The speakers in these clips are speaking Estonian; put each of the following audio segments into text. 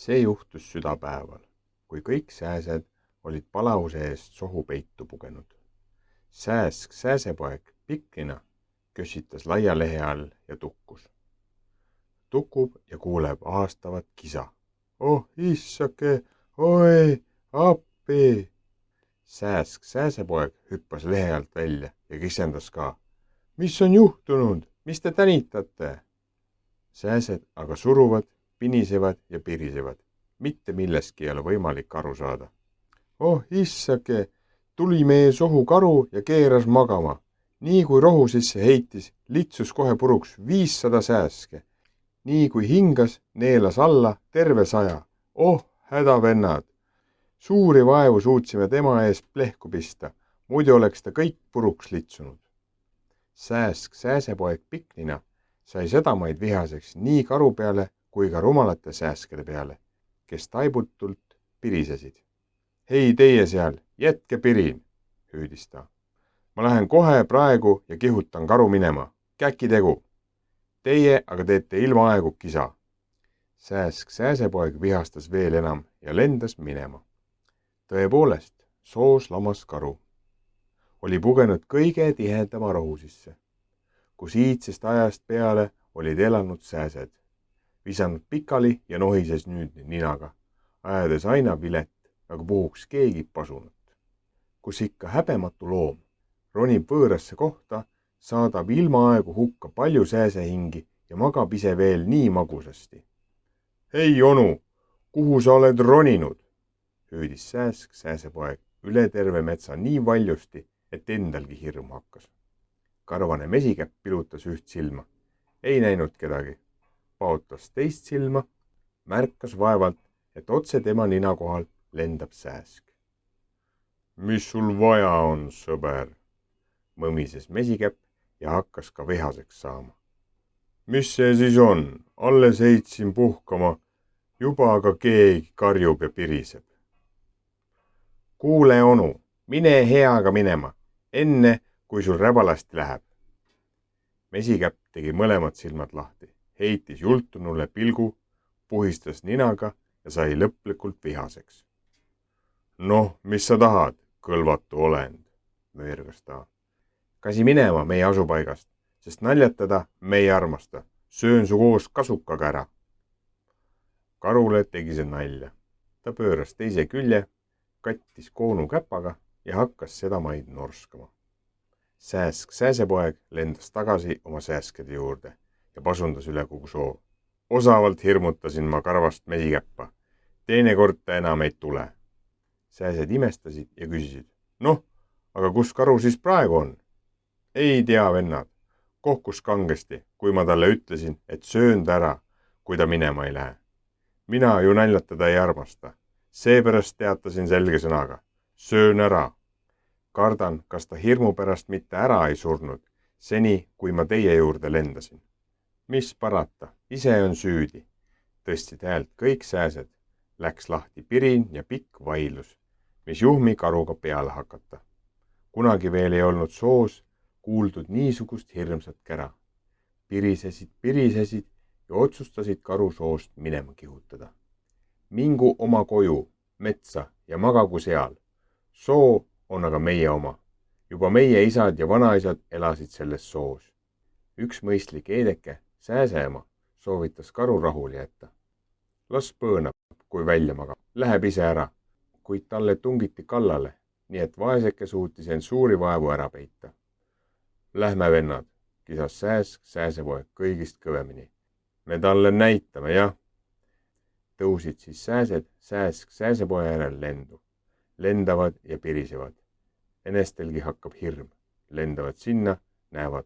See juhtus südapäeval, kui kõik sääsed olid palavuse eest sohupeitu pugenud. Sääsk sääsepoeg Piklina kössitas laia lehe all ja tukkus. Tukub ja kuuleb ahastavat kisa. Oh issake, oi, appi! Sääsk sääsepoeg hüppas lehe alt välja ja kisendas ka. Mis on juhtunud? Mis te tänitate? Sääsed aga suruvad, pinisevad ja pirisevad. Mitte millestki ei ole võimalik aru saada. Oh issake, tuli meie sohu karu ja keeras magama. Nii kui rohu sisse heitis, litsus kohe puruks 500 sääske. Nii kui hingas, neelas alla terve 100. Oh, hädavennad! Suuri vaevu suutsime tema eest plehku pista, muidu oleks ta kõik puruks litsunud. Sääsk sääsepoeg Piklina sai sedamaid vihaseks nii karu peale kui ka rumalate sääskede peale, kes taibutult pirisesid. Hei teie seal, jätke pirin, hüüdis ta. Ma lähen kohe praegu ja kihutan karu minema. Käki tegu. Teie aga teete ilma aegu kisa. Sääsk sääsepoeg vihastas veel enam ja lendas minema. Tõepoolest, soos lamas karu. Oli pugenud kõige tihedama rohu sisse, kus iidsest ajast peale olid elanud sääsed, visanud pikali ja nohises nüüd ninaga, ajades aina vilet, nagu puhuks keegi pasunut. Kus ikka häbematu loom ronib võõrasse kohta, saadab ilma aegu hukka palju sääsehingi ja magab ise veel nii magusasti. Hei onu, kuhu sa oled roninud? Hüüdis sääsk sääsepoeg üle terve metsa nii valjusti, et endalgi hirm hakkas. Karvane mesikäpp pilutas üht silma. Ei näinud kedagi. Paotas teist silma, märkas vaevalt, et otse tema nina kohal lendab sääsk. Mis sul vaja on, sõber? Mõmises mesikäpp ja hakkas ka vihaseks saama. Mis see siis on? Alles heitsin puhkama, juba aga keegi karjub ja piriseb. Kuule onu, mine heaga minema, enne kui sul räbalasti läheb. Mesikäpp tegi mõlemad silmad lahti, heitis jultunule pilgu, puhistas ninaga ja sai lõplikult vihaseks. Noh, mis sa tahad, kõlvatu olend, möörgas ta. Käsi minema meie asupaigast, sest naljatada me ei armasta. Söön su koos kasukaga ära. Karule tegi see nalja. Ta pööras teise külje, kattis koonu käpaga ja hakkas seda maid norskama. Sääsk sääsepoeg lendas tagasi oma sääskede juurde ja pasundas üle kogu soo. Osavalt hirmutasin ma karvast mesikäppa. Teinekord ta enam ei tule. Sääsed imestasid ja küsisid. Noh, aga kus karu siis praegu on? Ei tea, vennad. Kohkus kangesti, kui ma talle ütlesin, et söön ta ära, kui ta minema ei lähe. Mina ju naljatada ei armasta. Seepärast teatasin selge sõnaga. Söön ära. Kardan, kas ta hirmu pärast mitte ära ei surnud, seni kui ma teie juurde lendasin. Mis parata, ise on süüdi. Tõstsid häält kõik sääsed. Läks lahti pirin ja pikk vaidlus, mis juhmi karuga peale hakata. Kunagi veel ei olnud soos kuuldud niisugust hirmsat kära. Pirisesid ja otsustasid karu soost minema kihutada. Mingu oma koju, metsa ja magagu seal. Soo on aga meie oma. Juba meie isad ja vanaisad elasid selles soos. Üks mõistlik eedeke, sääseema, soovitas karu rahule jätta. Las põõnab, kui välja magab. Läheb ise ära, kuid talle tungiti kallale, nii et vaeseke suutis end suuri vaevu ära peita. Lähme vennad, kisas sääsk sääsepoeg kõigist kõvemini. Me talle näitame, jah. Tõusid siis sääsed sääsk sääsepoe järel lendu. Lendavad ja pirisevad. Enestelgi hakkab hirm. Lendavad sinna, näevad.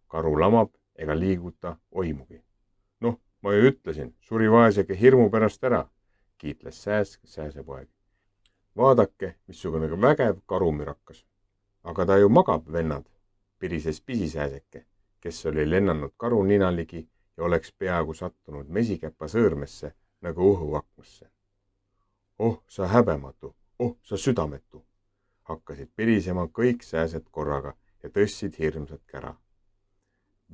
Karu lamab ega liiguta oimugi. Noh, ma ju ütlesin, suri vaeseke hirmu pärast ära, kiitles sääsk sääsepoeg. Vaadake, missugune vägev karumürakas. Aga ta ju magab, vennad, pirises pisisääseke, kes oli lennanud karu ninaligi ja oleks peaaegu sattunud mesikäpa sõõrmesse nagu õhuaknasse. Oh, sa häbematu, oh, sa südametu, hakkasid pirisema kõik sääsed korraga ja tõstsid hirmsat kära.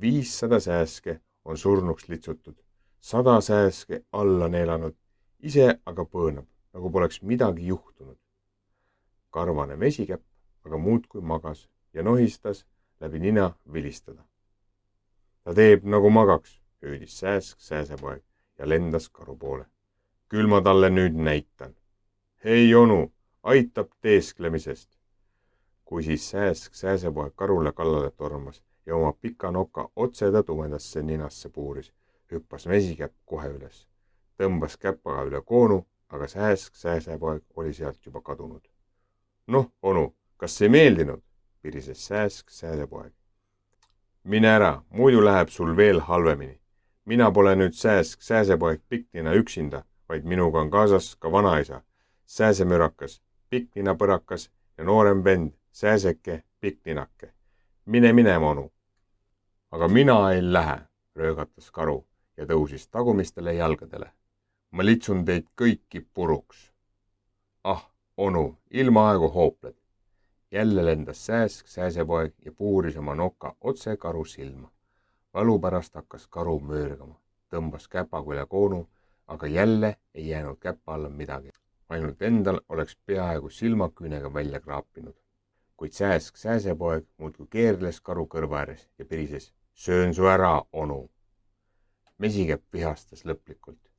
500 sääske on surnuks litsutud, 100 sääske alla neelanud ise aga põõnab, nagu poleks midagi juhtunud. Karvane mesikäpp aga muudkui magas ja nohistas läbi nina vilistada. Ta teeb nagu magaks, hüüdis Sääsk sääsepoeg ja lendas karu poole. Küll ma talle nüüd näitan. Hei onu, aitab teesklemisest. Kui siis Sääsk sääsepoeg karule kallale tormas ja oma pika noka otse ta tumedasse ninasse puuris, hüppas mesikäpp kohe üles. Tõmbas käpaga üle koonu, aga Sääsk sääsepoeg oli sealt juba kadunud. Noh, onu, kas ei meeldinud? Pirises Sääsk sääsepoeg. Mine ära, muidu läheb sul veel halvemini. Mina pole nüüd Sääsk sääsepoeg Pikknina üksinda, vaid minuga on kaasas ka vanaisa, sääsemürakas, Pikknina põrakas ja noorem vend, Sääseke Pikkninake. Mine minema, onu. Aga mina ei lähe, röögatas karu ja tõusis tagumistele jalgadele. Ma litsun teid kõiki puruks. Ah, onu, ilma aegu hoopled. Jälle lendas Sääsk sääsepoeg ja puuris oma noka otse karu silma. Valu pärast hakkas karu möörgama, tõmbas käpaga üle koonu, aga jälle ei jäänud käpa alla midagi. Ainult endal oleks peaaegu silmaküünega välja kraapinud. Kuid Sääsk sääsepoeg muudkui keerles karu kõrva ääres ja pirises, söön su ära, onu. Mesikäpp vihastas lõplikult,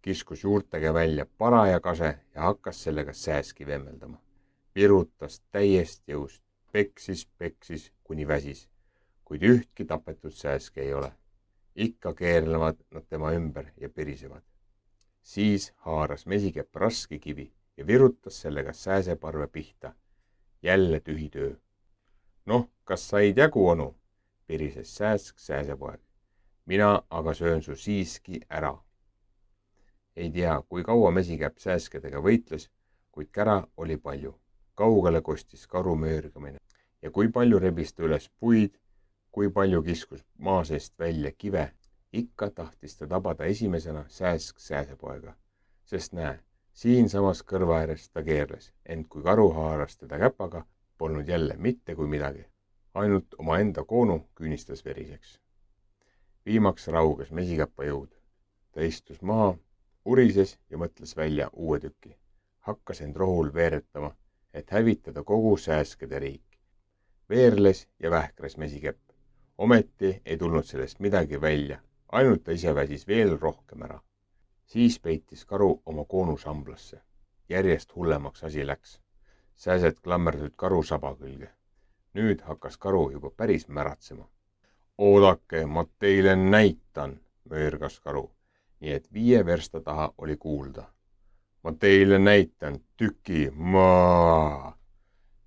kiskus juurtega välja paraja kase ja hakkas sellega Sääski vemmeldama. Virutas täiest jõust, peksis, kuni väsis, kuid ühtki tapetud Sääski ei ole. Ikka keerlevad nad tema ümber ja pirisevad. Siis haaras mesikäpp raske kivi ja virutas sellega sääseparve pihta. Jälle tühi töö. Noh, kas said jagu, onu? Pirises Sääsk sääsepoeg. Mina aga söön su siiski ära. Ei tea, kui kaua mesikäpp sääskedega võitles, kuid kära oli palju. Kaugele kostis karu möörgamine ja kui palju rebis ta üles puid, kui palju kiskus maa seest välja kive, ikka tahtis ta tabada esimesena Sääsk sääsepoega, sest näe, siinsamas kõrva ääres ta keerles, ent kui karu haaras teda käpaga, polnud jälle mitte kui midagi. Ainult omaenda koonu küünistas veriseks. Viimaks rauges mesikäpa jõud. Ta istus maha, urises ja mõtles välja uue tüki. Hakkas end rohul veeretama, et hävitada kogu Sääskede riik. Veerles ja vähkres mesikäpp. Ometi ei tulnud sellest midagi välja, ainult ta ise väsis veel rohkem ära. Siis peitis karu oma koonu samblasse. Järjest hullemaks asi läks. Sääsed klammerdusid karu saba külge. Nüüd hakkas karu juba päris märatsema. Oodake, ma teile näitan, möörgas karu, nii et 5 versta taha oli kuulda. Ma teile näitan tüki maa.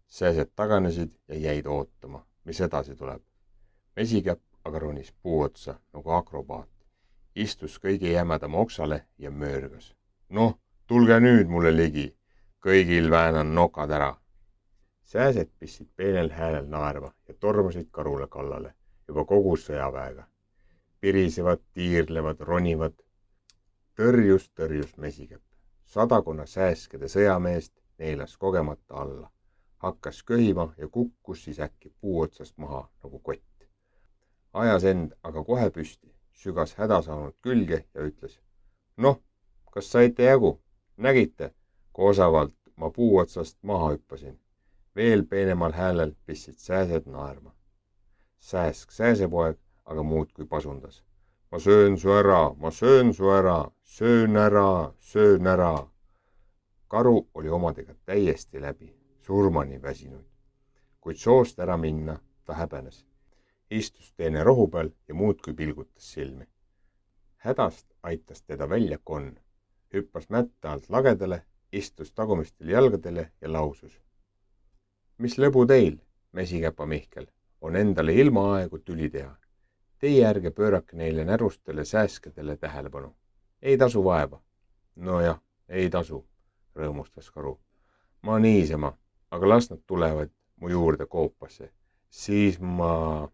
Sääsed taganesid ja jäid ootama, mis edasi tuleb. Mesikäpp aga ronis puu otsa nagu akrobaat. Istus kõige jämedama oksale ja möörgas. Noh, tulge nüüd mulle ligi. Kõigil väänan nokad ära. Sääsed pistsid peenel häälel naerma ja tormasid karule kallale juba kogu sõjaväega. Pirisevad, tiirlevad, ronivad. Tõrjus mesikäpp. 100 Sääskede sõjameest neelas kogemata alla. Hakkas köhima ja kukkus siis äkki puu otsast maha nagu kott. Ajas end aga kohe püsti, sügas häda saanud külge ja ütles. Noh, kas saite jagu? Nägite, kui osavalt ma puu otsast maha hüppasin. Veel peenemal häälel pistsid Sääsed naerma. Sääsk sääsepoeg aga muudkui pasundas. Ma söön su ära, ma söön su ära, söön ära, söön ära. Karu oli omadega täiesti läbi, surmani väsinud. Kuid soost ära minna ta häbenes. Istus teene rohu peal ja muudkui pilgutas silmi. Hädast aitas teda välja konn. Hüppas mätta alt lagedale, istus tagumistel jalgadele ja lausus. Mis lõbu teil, mesikäpa Mihkel, on endale ilma aegu tüli teha. Teie ärge pöörake neile närustele Sääskedele tähelepanu. Ei tasu vaeva. Nojah, ei tasu, rõõmustas karu. Ma niisema, aga las nad tulevad mu juurde koopasse. Siis ma...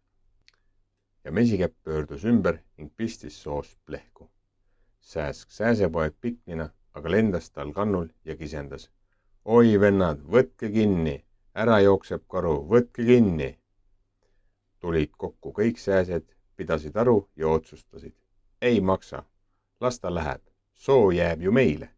Ja mesikäpp pöördus ümber ning pistis soost plehku. Sääsk sääsepoeg Pikknina aga lendas tal kannul ja kisendas. Oi vennad, võtke kinni, ära jookseb karu, võtke kinni. Tulid kokku kõik Sääsed, pidasid aru ja otsustasid. Ei maksa, las ta läheb, soo jääb ju meile.